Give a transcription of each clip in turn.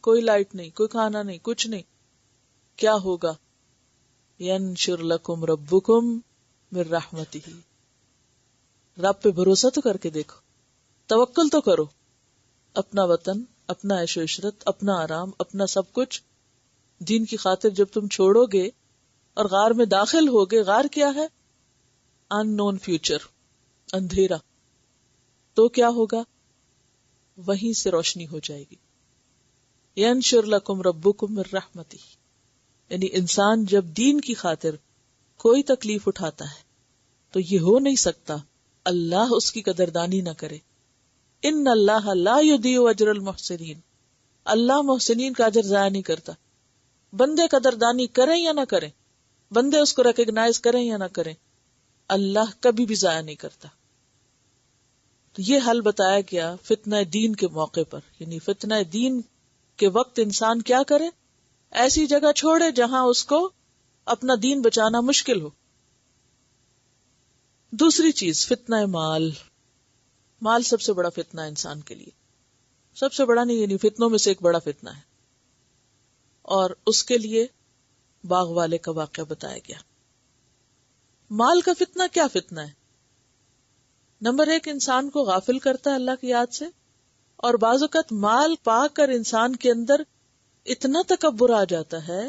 کوئی لائٹ نہیں، کوئی کھانا نہیں، کچھ نہیں. کیا ہوگا؟ ینشر لکم ربکم من رحمتہ. رب پہ بھروسہ تو کر کے دیکھو، توکل تو کرو. اپنا وطن، اپنا عیش و عشرت، اپنا آرام، اپنا سب کچھ دین کی خاطر جب تم چھوڑو گے اور غار میں داخل ہوگے. غار کیا ہے؟ ان نون فیوچر، اندھیرا. تو کیا ہوگا؟ وہیں سے روشنی ہو جائے گی. ینشر لکم ربکم من رحمتہ. یعنی انسان جب دین کی خاطر کوئی تکلیف اٹھاتا ہے تو یہ ہو نہیں سکتا اللہ اس کی قدردانی نہ کرے. ان اللہ لا یضیع اجر المحسنین. اللہ محسنین کا اجر ضائع نہیں کرتا. بندے قدردانی کریں یا نہ کریں، بندے اس کو ریکگنائز کریں یا نہ کریں، اللہ کبھی بھی ضائع نہیں کرتا. تو یہ حل بتایا گیا فتنہ دین کے موقع پر. یعنی فتنہ دین کے وقت انسان کیا کرے؟ ایسی جگہ چھوڑے جہاں اس کو اپنا دین بچانا مشکل ہو. دوسری چیز فتنہ مال. مال سب سے بڑا فتنہ ہے انسان کے لیے. سب سے بڑا نہیں، یعنی فتنوں میں سے ایک بڑا فتنہ ہے. اور اس کے لیے باغ والے کا واقعہ بتایا گیا. مال کا فتنہ کیا فتنہ ہے؟ نمبر 1، انسان کو غافل کرتا ہے اللہ کی یاد سے. اور بعض اوقات مال پا کر انسان کے اندر اتنا تکبر آ جاتا ہے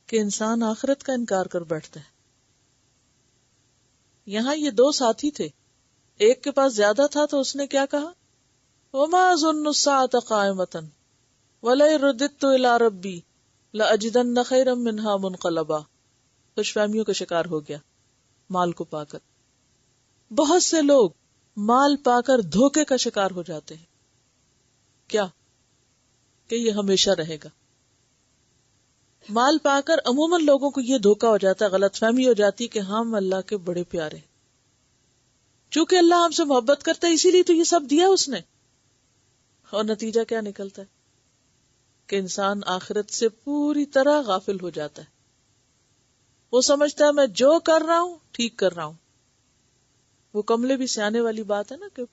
کہ انسان آخرت کا انکار کر بیٹھتا ہے. یہاں یہ 2 ساتھی تھے، ایک کے پاس زیادہ تھا تو اس نے کیا کہا؟ وَمَا ظُنُّ السَّاعَةَ قَائِمَةً وَلَئِن رُدِدتُّ إِلَىٰ رَبِّي لَأَجِدَنَّ خَيْرًا مِّنْهَا مُنْقَلَبًا. خوش فہمیوں کا شکار ہو گیا مال کو پا کر. بہت سے لوگ مال پا کر دھوکے کا شکار ہو جاتے ہیں. کیا کہ یہ ہمیشہ رہے گا. مال پا کر عموماً لوگوں کو یہ دھوکا ہو جاتا ہے، غلط فہمی ہو جاتی کہ ہم اللہ کے بڑے پیارے. چونکہ اللہ ہم سے محبت کرتا ہے اسی لیے تو یہ سب دیا اس نے. اور نتیجہ کیا نکلتا ہے کہ انسان آخرت سے پوری طرح غافل ہو جاتا ہے. وہ سمجھتا ہے میں جو کر رہا ہوں ٹھیک کر رہا ہوں. وہ کملے بھی سیانے والی بات ہے نا کہ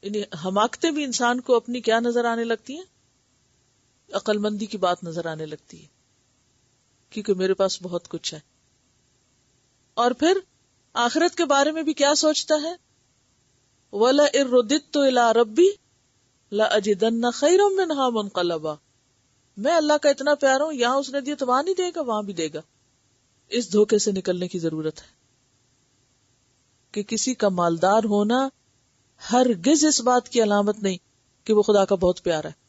یعنی حماقتیں بھی انسان کو اپنی کیا نظر آنے لگتی ہیں؟ عقل مندی کی بات نظر آنے لگتی ہے، کیونکہ میرے پاس بہت کچھ ہے. اور پھر آخرت کے بارے میں بھی کیا سوچتا ہے؟ وَلَئِن رُدِدتُّ إِلَىٰ رَبِّي لَأَجِدَنَّ خَيْرًا مِّنْهَا مُنْقَلَبًا. میں اللہ کا اتنا پیارا ہوں، یہاں اس نے دیا تو وہاں نہیں دے گا، وہاں بھی دے گا. اس دھوکے سے نکلنے کی ضرورت ہے کہ کسی کا مالدار ہونا ہرگز اس بات کی علامت نہیں کہ وہ خدا کا بہت پیارا ہے.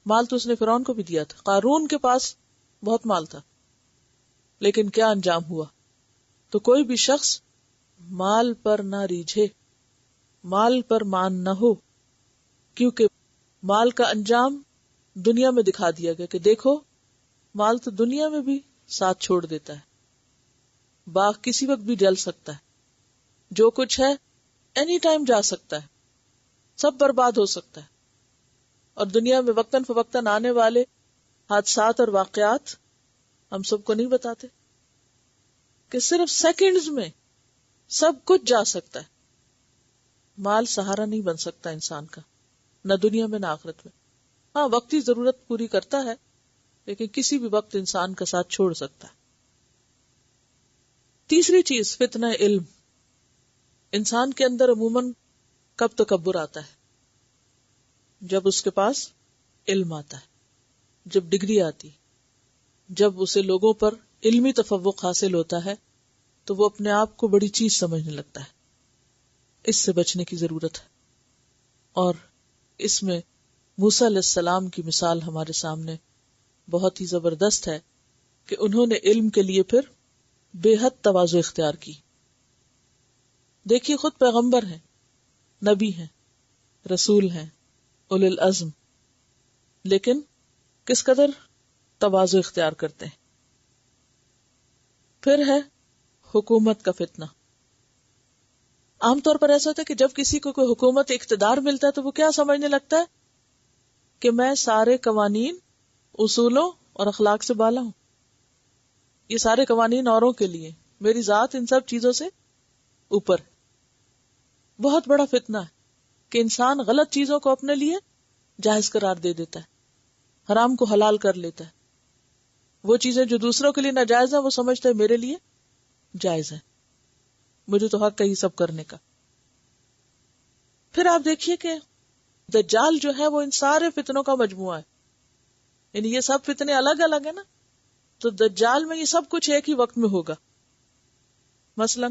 مال تو اس نے فرعون کو بھی دیا تھا. قارون کے پاس بہت مال تھا، لیکن کیا انجام ہوا؟ تو کوئی بھی شخص مال پر نہ ریجھے، مال پر مان نہ ہو، کیونکہ مال کا انجام دنیا میں دکھا دیا گیا کہ دیکھو مال تو دنیا میں بھی ساتھ چھوڑ دیتا ہے. باغ کسی وقت بھی جل سکتا ہے، جو کچھ ہے اینی ٹائم جا سکتا ہے، سب برباد ہو سکتا ہے. اور دنیا میں وقتاً فوقتاً آنے والے حادثات اور واقعات ہم سب کو نہیں بتاتے کہ صرف سیکنڈز میں سب کچھ جا سکتا ہے. مال سہارا نہیں بن سکتا انسان کا، نہ دنیا میں نہ آخرت میں. ہاں وقتی ضرورت پوری کرتا ہے، لیکن کسی بھی وقت انسان کا ساتھ چھوڑ سکتا ہے. تیسری چیز فتنہ علم. انسان کے اندر عموماً کب تکبر آتا ہے؟ جب اس کے پاس علم آتا ہے، جب ڈگری آتی، جب اسے لوگوں پر علمی تفوق حاصل ہوتا ہے تو وہ اپنے آپ کو بڑی چیز سمجھنے لگتا ہے. اس سے بچنے کی ضرورت ہے. اور اس میں موسیٰ علیہ السلام کی مثال ہمارے سامنے بہت ہی زبردست ہے کہ انہوں نے علم کے لیے پھر بے حد تواضع اختیار کی. دیکھیے خود پیغمبر ہیں، نبی ہیں، رسول ہیں، اولو العزم، لیکن کس قدر تواضع اختیار کرتے ہیں. پھر ہے حکومت کا فتنہ. عام طور پر ایسا ہوتا ہے کہ جب کسی کو کوئی حکومت اقتدار ملتا ہے تو وہ کیا سمجھنے لگتا ہے کہ میں سارے قوانین، اصولوں اور اخلاق سے بالا ہوں. یہ سارے قوانین اوروں کے لیے، میری ذات ان سب چیزوں سے اوپر. بہت بڑا فتنہ ہے کہ انسان غلط چیزوں کو اپنے لیے جائز قرار دے دیتا ہے. حرام کو حلال کر لیتا ہے. وہ چیزیں جو دوسروں کے لیے ناجائز ہیں وہ سمجھتا ہے میرے لیے جائز ہے، مجھے تو حق ہے یہ سب کرنے کا. پھر آپ دیکھیے کہ دجال جو ہے وہ ان سارے فتنوں کا مجموعہ ہے، یعنی یہ سب فتنے الگ الگ ہیں نا، تو دجال میں یہ سب کچھ ایک ہی وقت میں ہوگا. مثلا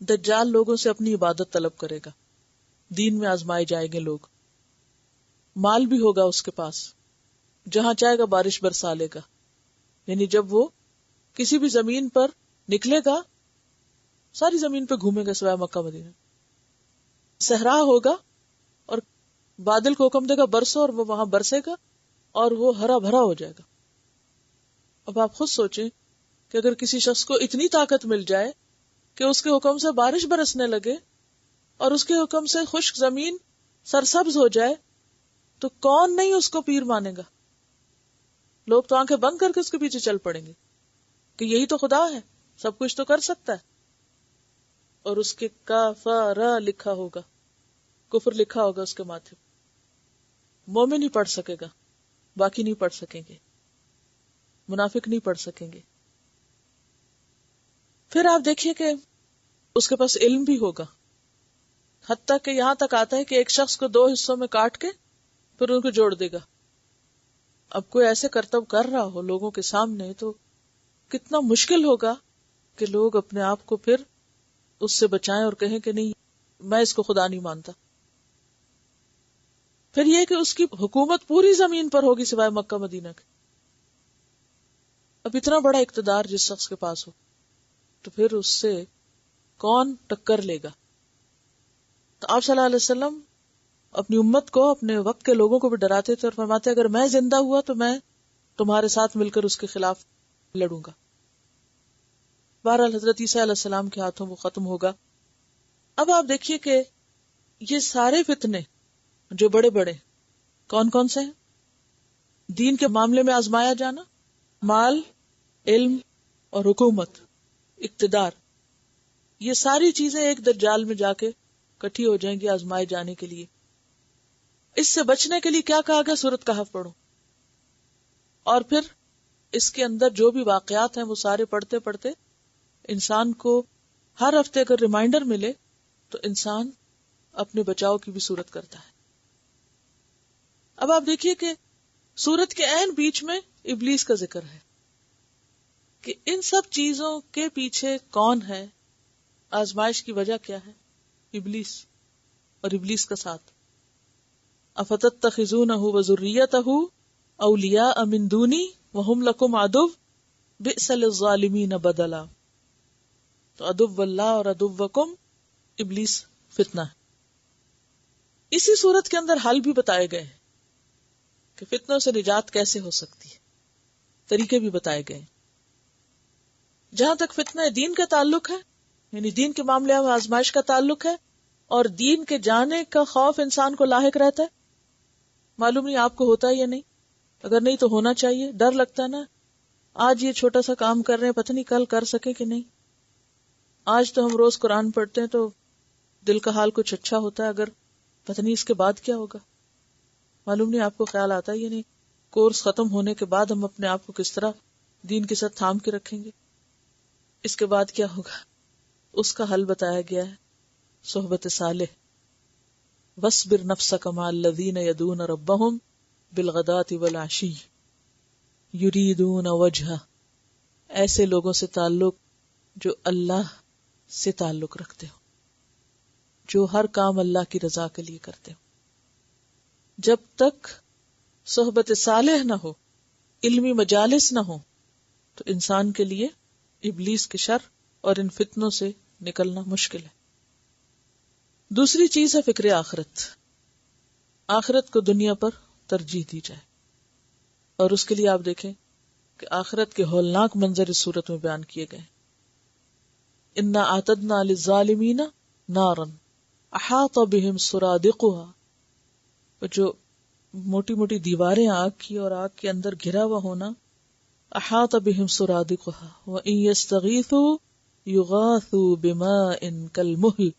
دجال لوگوں سے اپنی عبادت طلب کرے گا، دین میں آزمائے جائیں گے لوگ، مال بھی ہوگا اس کے پاس، جہاں چاہے گا بارش برسا لے گا. یعنی جب وہ کسی بھی زمین پر نکلے گا ساری زمین پہ گھومے گا سوائے مکہ مدینہ. صحرا ہوگا اور بادل کو حکم دے گا برسو، اور وہ وہاں برسے گا اور وہ ہرا بھرا ہو جائے گا. اب آپ خود سوچیں کہ اگر کسی شخص کو اتنی طاقت مل جائے کہ اس کے حکم سے بارش برسنے لگے اور اس کے حکم سے خشک زمین سرسبز ہو جائے تو کون نہیں اس کو پیر مانے گا؟ لوگ تو آنکھیں بند کر کے اس کے پیچھے چل پڑیں گے کہ یہی تو خدا ہے، سب کچھ تو کر سکتا ہے. اور اس کے کافر لکھا ہوگا، کفر لکھا ہوگا اس کے ماتھے. مومن ہی پڑھ سکے گا، باقی نہیں پڑھ سکیں گے، منافق نہیں پڑھ سکیں گے. پھر آپ دیکھیے کہ اس کے پاس علم بھی ہوگا، حتیٰ کہ یہاں تک آتا ہے کہ ایک شخص کو 2 حصوں میں کاٹ کے پھر ان کو جوڑ دے گا. اب کوئی ایسے کرتب کر رہا ہو لوگوں کے سامنے تو کتنا مشکل ہوگا کہ لوگ اپنے آپ کو پھر اس سے بچائیں اور کہیں کہ نہیں میں اس کو خدا نہیں مانتا. پھر یہ کہ اس کی حکومت پوری زمین پر ہوگی سوائے مکہ مدینہ کے. اب اتنا بڑا اقتدار جس شخص کے پاس ہو تو پھر اس سے کون ٹکر لے گا؟ تو آپ صلی اللہ علیہ وسلم اپنی امت کو، اپنے وقت کے لوگوں کو بھی ڈراتے تھے اور فرماتے اگر میں زندہ ہوا تو میں تمہارے ساتھ مل کر اس کے خلاف لڑوں گا. بہرحال حضرت عیسیٰ علیہ السلام کے ہاتھوں وہ ختم ہوگا. اب آپ دیکھیے کہ یہ سارے فتنے جو بڑے بڑے کون کون سے ہیں؟ دین کے معاملے میں آزمایا جانا، مال، علم اور حکومت، اقتدار، یہ ساری چیزیں ایک دجال میں جا کے کٹھی ہو جائیں گی آزمائے جانے کے لیے. اس سے بچنے کے لیے کیا کہا گیا؟ سورۃ کہف پڑھو. اور پھر اس کے اندر جو بھی واقعات ہیں وہ سارے پڑھتے پڑھتے انسان کو ہر ہفتے اگر ریمائنڈر ملے تو انسان اپنے بچاؤ کی بھی صورت کرتا ہے. اب آپ دیکھیے کہ سورت کے عین بیچ میں ابلیس کا ذکر ہے کہ ان سب چیزوں کے پیچھے کون ہے، آزمائش کی وجہ کیا ہے؟ ابلیس اور ابلیس کا ساتھ. افتتخذونہ وذریتہ اولیاء من دونی وہم لکم عدو بئس للظالمین بدلا. تو عدو اللہ اور عدوکم ابلیس فتنہ ہے. اسی صورت کے اندر حل بھی بتائے گئے ہیں کہ فتنوں سے نجات کیسے ہو سکتی ہے، طریقے بھی بتائے گئے. جہاں تک فتنہ دین کا تعلق ہے، یعنی دین کے معاملے میں آزمائش کا تعلق ہے اور دین کے جانے کا خوف انسان کو لاحق رہتا ہے. معلوم نہیں آپ کو ہوتا ہے یا نہیں، اگر نہیں تو ہونا چاہیے. ڈر لگتا ہے نا، آج یہ چھوٹا سا کام کر رہے ہیں پتہ نہیں کل کر سکے کہ نہیں. آج تو ہم روز قرآن پڑھتے ہیں تو دل کا حال کچھ اچھا ہوتا ہے، اگر پتہ نہیں اس کے بعد کیا ہوگا. معلوم نہیں آپ کو خیال آتا ہے یا نہیں کورس ختم ہونے کے بعد ہم اپنے آپ کو کس طرح دین کے ساتھ تھام کے رکھیں گے، اس کے بعد کیا ہوگا. اس کا حل بتایا گیا ہے صحبت صالح. وَاصْبِرْ نَفْسَكَ مَعَ الَّذِينَ يَدْعُونَ رَبَّهُمْ بِالْغَدَاةِ وَالْعَشِيِّ يُرِيدُونَ وَجْهَهُ. ایسے لوگوں سے تعلق جو اللہ سے تعلق رکھتے ہو، جو ہر کام اللہ کی رضا کے لیے کرتے ہو. جب تک صحبت صالح نہ ہو، علمی مجالس نہ ہو، تو انسان کے لیے ابلیس کے شر اور ان فتنوں سے نکلنا مشکل ہے. دوسری چیز ہے فکر آخرت. آخرت کو دنیا پر ترجیح دی جائے، اور اس کے لیے آپ دیکھیں کہ آخرت کے ہولناک منظر اس صورت میں بیان کیے گئے. انا اعتدنا للظالمین نارا احاط بهم سرادقها. جو موٹی موٹی دیواریں آگ کی اور آگ کے اندر گھرا ہوا ہونا، احاط بهم سرادقها وان يستغيثوا يغاثوا بماء كالمهل